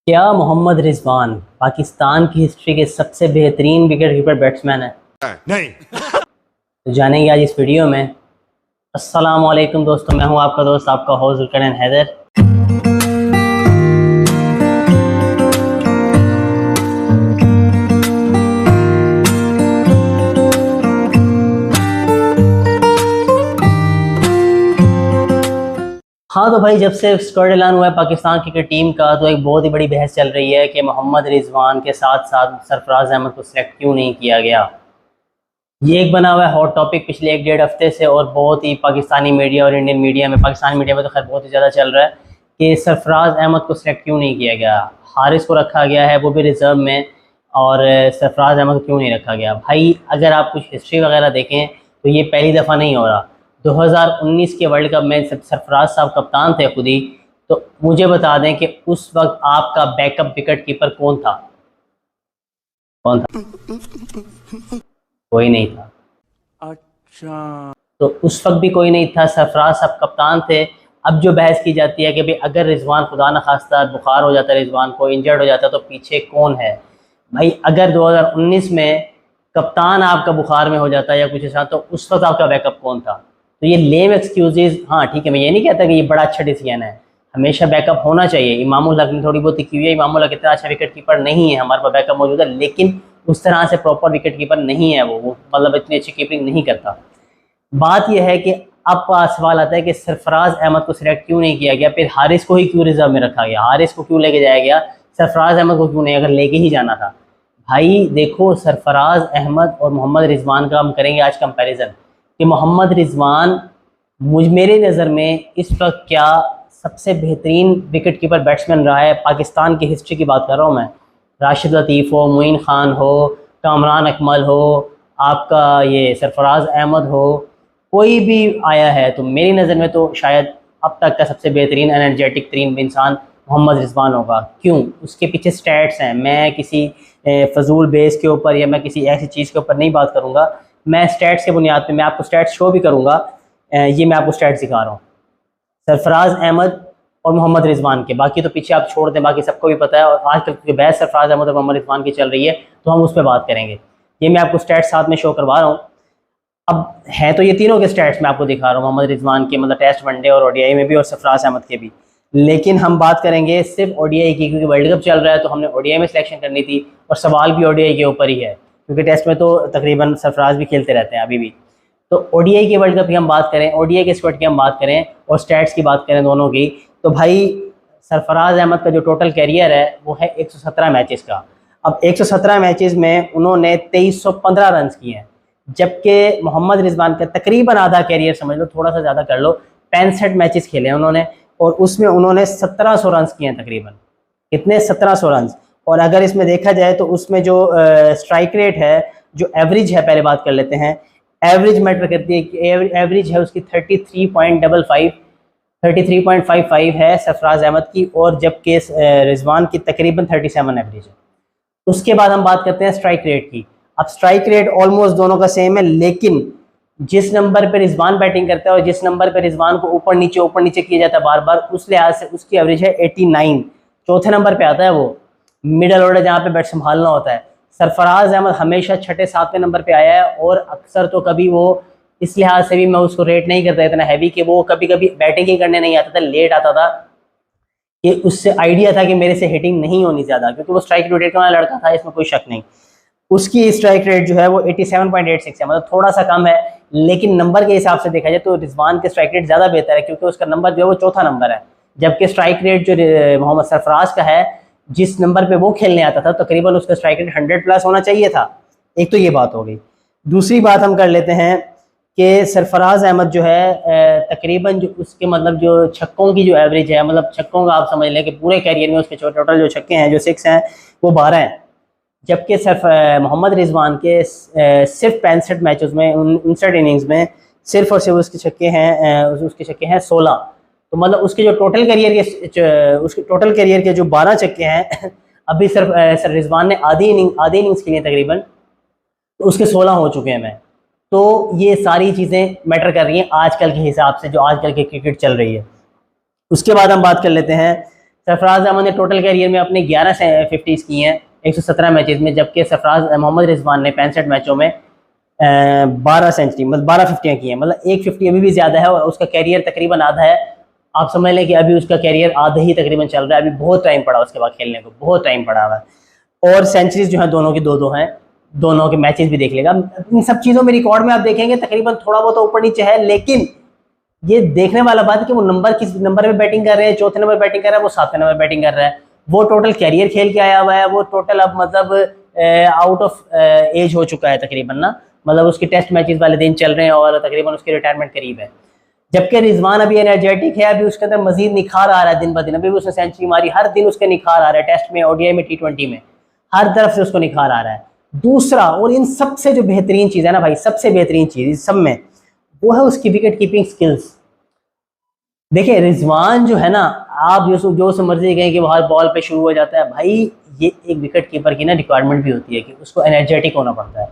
क्या मोहम्मद रिजवान पाकिस्तान की हिस्ट्री के सबसे बेहतरीन विकेट कीपर बैट्समैन है? नहीं। तो जानेंगे आज इस वीडियो में। अस्सलाम वालेकुम दोस्तों, मैं हूं आपका दोस्त, आपका होस्ट जुल्करनैन हैदर। हाँ तो भाई, जब से स्क्वाड ऐलान हुआ है पाकिस्तान क्रिकेट टीम का, तो एक बहुत ही बड़ी बहस चल रही है कि मोहम्मद रिजवान के साथ साथ सरफराज अहमद को सिलेक्ट क्यों नहीं किया गया। ये एक बना हुआ है हॉट टॉपिक पिछले एक डेढ़ हफ्ते से, और बहुत ही पाकिस्तानी मीडिया और इंडियन मीडिया में, पाकिस्तानी मीडिया में तो खैर बहुत ही ज़्यादा चल रहा है कि सरफराज अहमद को सिलेक्ट क्यों नहीं किया गया। हारिस को रखा गया है, वो भी रिजर्व में, और सरफराज अहमद को क्यों नहीं रखा गया। भाई अगर आप कुछ हिस्ट्री वगैरह देखें तो ये पहली दफ़ा नहीं हो रहा। 2019 के वर्ल्ड कप में सरफराज साहब कप्तान थे खुद ही, तो मुझे बता दें कि उस वक्त आपका बैकअप विकेट कीपर कौन था? कौन था? कोई नहीं था। अच्छा। तो उस वक्त भी कोई नहीं था, सरफराज साहब कप्तान थे। अब जो बहस की जाती है कि भाई अगर रिजवान खुदा न खास्ता बुखार हो जाता, रिजवान को इंजर्ड हो जाता, तो पीछे कौन है? भाई अगर 2019 में कप्तान आपका बुखार में हो जाता या कुछ ऐसा, तो उस वक्त आपका बैकअप कौन था? तो ये लेम एक्सक्यूजेज, हाँ ठीक है, मैं ये नहीं कहता कि ये बड़ा अच्छा डिसीजन है, हमेशा बैकअप होना चाहिए। इमामुल हक ने थोड़ी बहुत की हुई है, इमामुल हक इतना अच्छा विकेट कीपर नहीं है, हमारे पास बैकअप मौजूद है, लेकिन उस तरह से प्रॉपर विकेट कीपर नहीं है वो मतलब इतनी अच्छी कीपिंग नहीं करता। बात यह है कि अब सवाल आता है कि सरफराज अहमद को सिलेक्ट क्यों नहीं किया गया, फिर हारिस को ही क्यों रिजर्व में रखा गया, हारिस को क्यों लेके जाया गया, सरफराज अहमद को क्यों नहीं, अगर लेके ही जाना था। भाई देखो, सरफराज अहमद और मोहम्मद रिजवान का हम करेंगे आज कंपैरिजन कि मोहम्मद रिजवान मेरे नज़र में इस वक्त क्या सबसे बेहतरीन विकेट कीपर बैट्समैन रहा है। पाकिस्तान की हिस्ट्री की बात कर रहा हूँ मैं। राशिद लतीफ़ हो, मोइन ख़ान हो, कामरान अकमल हो, आपका ये सरफराज अहमद हो, कोई भी आया है, तो मेरी नज़र में तो शायद अब तक का सबसे बेहतरीन एनर्जेटिक तरीन इंसान मोहम्मद रिजवान होगा। क्यों? उसके पीछे स्टैट्स हैं। मैं किसी फजूल बेस के ऊपर या मैं किसी ऐसी चीज़ के ऊपर नहीं बात करूँगा, मैं स्टैट्स के बुनियाद पे मैं आपको स्टैट्स शो भी करूँगा। ये मैं आपको स्टैट्स दिखा रहा हूँ सरफराज अहमद और मोहम्मद रिजवान के। बाकी तो पीछे आप छोड़ दें, बाकी सबको भी पता है, और आजकल की बहस सरफराज अहमद और मोहम्मद रिजवान की चल रही है, तो हम उस पर बात करेंगे। ये मैं आपको स्टैट्स साथ में शो करवा रहा हूँ। अब है तो ये तीनों के स्टैट्स मैं आपको दिखा रहा हूँ, मोहम्मद रिजवान के मतलब टेस्ट, वनडे और ओडीआई में भी, और सरफराज अहमद के भी। लेकिन हम बात करेंगे सिर्फ ओडीआई की, क्योंकि वर्ल्ड कप चल रहा है, तो हमने ओडीआई में सिलेक्शन करनी थी, और सवाल भी ओडीआई के ऊपर ही है, क्योंकि टेस्ट में तो तकरीबन सरफराज भी खेलते रहते हैं अभी भी। तो ओडीआई के वर्ल्ड कप की हम बात करें, ओडीआई के स्क्वाड की हम बात करें, और स्टैट्स की बात करें दोनों की, तो भाई सरफराज अहमद का जो टोटल कैरियर है वो है 117 मैचेस का। अब 117 मैचेस में उन्होंने 2315 रन किए हैं, जबकि मोहम्मद रिजवान का तकरीबन आधा कैरियर समझ लो, थोड़ा सा ज़्यादा कर लो, 65 मैचेस खेले हैं उन्होंने, और उसमें उन्होंने 1700 रन किए हैं तकरीबन। कितने? 1700 रन। और अगर इसमें देखा जाए तो उसमें जो स्ट्राइक रेट है, जो एवरेज है, पहले बात कर लेते हैं। एवरेज मैटर करती है कि एवरेज है उसकी 33.55 है सरफराज अहमद की, और जबकि रिजवान की तकरीबन 37 एवरेज है। उसके बाद हम बात करते हैं स्ट्राइक रेट की। अब स्ट्राइक रेट ऑलमोस्ट दोनों का सेम है, लेकिन जिस नंबर पे रिजवान बैटिंग करता है और जिस नंबर पे रिजवान को ऊपर नीचे किया जाता है बार बार, उस लिहाज से उसकी एवरेज है 89। चौथे नंबर पे आता है वो, मिडल ऑर्डर जहाँ पे बैट संभालना होता है। सरफराज अहमद हमेशा छठे सातवें नंबर पे आया है, और अक्सर तो कभी वो, इस लिहाज से भी मैं उसको रेट नहीं करता इतना हैवी, कि वो कभी कभी बैटिंग ही करने नहीं आता था, लेट आता था, कि उससे आइडिया था कि मेरे से हिटिंग नहीं होनी ज़्यादा, क्योंकि वो स्ट्राइक रेट का लड़का था, इसमें कोई शक नहीं। उसकी स्ट्राइक रेट जो है वो 87.86 है, मतलब थोड़ा सा कम है, लेकिन नंबर के हिसाब से देखा जाए तो रिजवान के स्ट्राइक रेट ज़्यादा बेहतर है, क्योंकि उसका नंबर जो है वो चौथा नंबर है, जबकि स्ट्राइक रेट जो मोहम्मद सरफराज का है, जिस नंबर पे वो खेलने आता था, तकरीबन उसका स्ट्राइक रेट 100+ होना चाहिए था। एक तो ये बात हो गई। दूसरी बात हम कर लेते हैं कि सरफराज अहमद जो है तकरीबन जो उसके मतलब जो छक्कों की जो एवरेज है, मतलब छक्कों का आप समझ लें कि पूरे कैरियर में उसके टोटल जो छक्के हैं, जो 6 हैं, वो 12 हैं, जबकि सिर्फ मोहम्मद रिजवान के सिर्फ 65 मैचेस में, 59 इनिंग्स में सिर्फ और सिर्फ उसके छक्के हैं 16। तो मतलब उसके जो टोटल करियर के जो 12 छक्के हैं, अभी सिर्फ रिजवान ने आधी इनिंग्स के लिए तकरीबन, तो उसके 16 हो चुके हैं। मैं तो ये सारी चीज़ें मैटर कर रही हैं आजकल के हिसाब से, जो आजकल की क्रिकेट चल रही है। उसके बाद हम बात कर लेते हैं सरफराज अहमद ने टोटल कैरियर में अपने 11 50s की हैं 117 मैचेस में, जबकि मोहम्मद रिजवान ने 65 मैचों में 12 सेंचुरी मतलब 12 50 की हैं। मतलब एक 50 अभी भी ज़्यादा है और उसका कैरियर तकरीबन आधा है। आप समझ लें कि अभी उसका कैरियर आधा ही तकरीबन चल रहा है, अभी बहुत टाइम पड़ा उसके बाद खेलने को, बहुत टाइम पड़ा हुआ है। और सेंचुरीज जो है दोनों की 2-2 हैं, दोनों के मैचेस भी देख लेगा। इन सब चीज़ों में रिकॉर्ड में आप देखेंगे तकरीबन थोड़ा बहुत ऊपर नीचे है, लेकिन ये देखने वाला बात है कि वो नंबर किस नंबर पे बैटिंग कर रहे हैं, चौथे नंबर बैटिंग कर रहा है, वो 7वें नंबर बैटिंग कर रहा है। वो टोटल कैरियर खेल के आया हुआ है, वो टोटल अब मतलब आउट ऑफ एज हो चुका है तकरीबन ना, मतलब उसके टेस्ट मैचेस वाले दिन चल रहे हैं और तकरीबन उसकी रिटायरमेंट करीब है। जबकि रिजवान अभी एनर्जेटिक है, अभी उसके अंदर मजीद निखार आ रहा है दिन ब दिन। अभी उसने सेंचुरी मारी, हर दिन उसके निखार आ रहा है, टेस्ट में, ओडीआई में, T20 में, हर तरफ से उसको निखार आ रहा है। दूसरा, और इन सबसे जो बेहतरीन चीज़ है ना भाई, सबसे बेहतरीन चीज़ इस सब में, वो है उसकी विकेट कीपिंग स्किल्स। देखिए रिजवान जो है ना, आप जो समझिए गए कि वो हर बॉल पे शुरू हो जाता है, भाई ये एक विकेट कीपर की ना रिक्वायरमेंट भी होती है कि उसको एनर्जेटिक होना पड़ता है,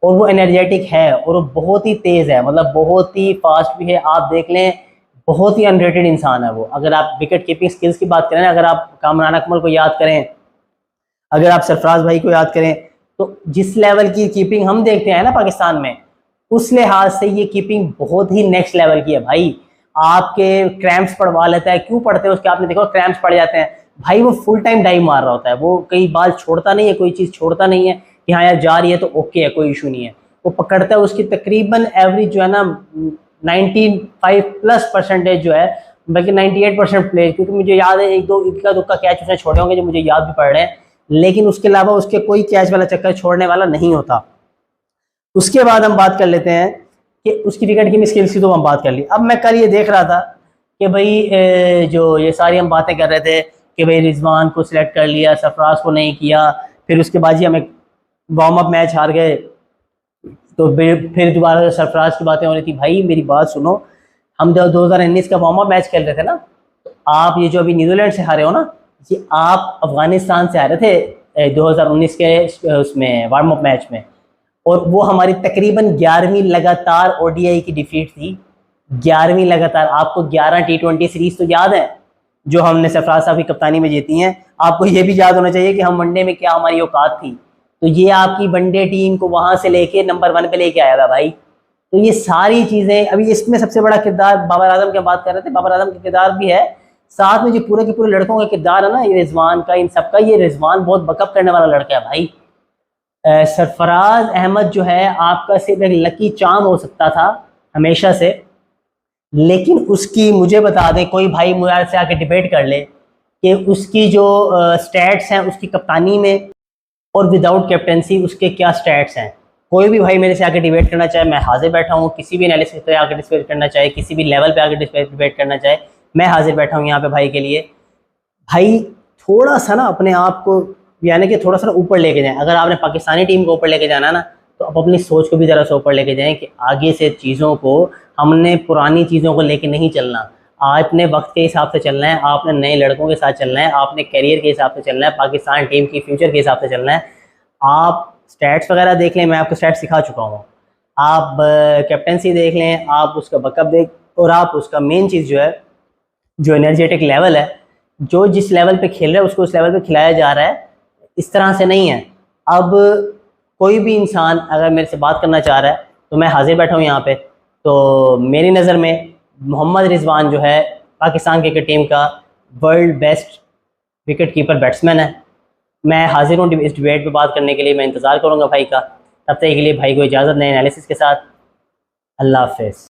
और वो एनर्जेटिक है और वो बहुत ही तेज़ है, मतलब बहुत ही फास्ट भी है। आप देख लें, बहुत ही अनरेटेड इंसान है वो। अगर आप विकेट कीपिंग स्किल्स की बात करें, अगर आप कामरान अकमल को याद करें, अगर आप सरफराज भाई को याद करें, तो जिस लेवल की कीपिंग हम देखते हैं ना पाकिस्तान में, उस लिहाज से ये कीपिंग बहुत ही नेक्स्ट लेवल की है भाई। आपके क्रैम्प्स पड़वा लेता है, क्यों पड़ते हैं उसके, आपने देखो क्रैम्प्स पड़ जाते हैं भाई, वो फुल टाइम डाइव मार रहा होता है, वो कई बाल छोड़ता नहीं है, कोई चीज़ छोड़ता नहीं है कि हाँ यार जा रही है तो ओके है, कोई इशू नहीं है। वो पकड़ता है, उसकी तकरीबन एवरेज जो है ना 95+% जो है, बल्कि 98% प्ले, क्योंकि मुझे याद है एक दो इक्का दुक्का कैच उसने छोड़े होंगे जो मुझे याद भी पड़ रहे हैं, लेकिन उसके अलावा उसके कोई कैच वाला चक्कर छोड़ने वाला नहीं होता। उसके बाद हम बात कर लेते हैं कि उसकी विकेट की स्किल्स की तो हम बात कर ली। अब मैं कल ये देख रहा था कि भाई जो ये सारी हम बातें कर रहे थे कि भाई रिजवान को सिलेक्ट कर लिया, सरफराज को नहीं किया, फिर उसके बाद जी हमें वार्म अप मैच हार गए, तो फिर दोबारा से सरफराज की बातें हो रही थी। भाई मेरी बात सुनो, हम जब 2019 का वार्म अप मैच खेल रहे थे ना, तो आप ये जो अभी न्यूजीलैंड से हारे हो ना, ये आप अफगानिस्तान से हारे थे 2019 के उसमें वार्म अप मैच में, और वो हमारी तकरीबन 11वीं लगातार ओडीआई की डिफीट थी। 11वीं लगातार। आपको 11 T20 सीरीज तो याद है जो हमने सरफराज साहब की कप्तानी में जीती हैं। आपको ये भी याद होना चाहिए कि हम वनडे में क्या हमारी औकात थी। तो ये आपकी वनडे टीम को वहां से लेके नंबर 1 पे लेके आया था भाई। तो ये सारी चीज़ें, अभी इसमें सबसे बड़ा किरदार बाबर आजम की बात कर रहे थे, बाबर आजम का किरदार भी है, साथ में जो पूरे के पूरे लड़कों का किरदार है ना, ये रिजवान का, इन सबका, ये रिजवान बहुत बकअप करने वाला लड़का है भाई। सरफराज अहमद जो है आपका सिर्फ एक लकी चार्म हो सकता था हमेशा से, लेकिन उसकी, मुझे बता दें, कोई भाई मुझे से आके डिबेट कर ले कि उसकी जो स्टैट्स हैं उसकी कप्तानी में और विदाउट कैप्टेंसी उसके क्या स्टैट्स हैं। कोई भी भाई मेरे से आके डिबेट करना चाहे, मैं हाजिर बैठा हूँ। किसी भी एनालिसिस पे आके डिबेट करना चाहे, किसी भी लेवल पे आके डिबेट करना चाहे, मैं हाजिर बैठा हूँ यहाँ पे भाई के लिए। भाई थोड़ा सा ना अपने आप को, यानी कि थोड़ा सा ऊपर लेके जाएं। अगर आपने पाकिस्तानी टीम को ऊपर लेके जाना ना, तो आप अपनी सोच को भी ज़रा सा ऊपर लेके जाएं कि आगे से चीज़ों को, हमने पुरानी चीज़ों को लेके नहीं चलना, आपने वक्त के हिसाब से चलना है, आपने नए लड़कों के साथ चलना है, आपने करियर के हिसाब से चलना है, पाकिस्तान टीम की फ्यूचर के हिसाब से चलना है। आप स्टैट्स वगैरह देख लें, मैं आपको स्टैट्स सिखा चुका हूँ। आप कैप्टेंसी देख लें, आप उसका बकअप देख, और आप उसका मेन चीज़ जो है, जो एनर्जेटिक लेवल है, जो जिस लेवल पे खेल रहा है उसको उस लेवल पे खिलाया जा रहा है, इस तरह से नहीं है। अब कोई भी इंसान अगर मेरे से बात करना चाह रहा है तो मैं हाजिर बैठा हूँ यहाँ पे। तो मेरी नज़र में मोहम्मद रिजवान जो है पाकिस्तान क्रिकेट टीम का world best wicket keeper batsman है। मैं हाजिर हूँ इस डिबेट पे बात करने के लिए। मैं इंतज़ार करूँगा भाई का। तब तक के लिए भाई को इजाज़त, नए एनालिसिस के साथ। अल्लाह हाफ़िज़।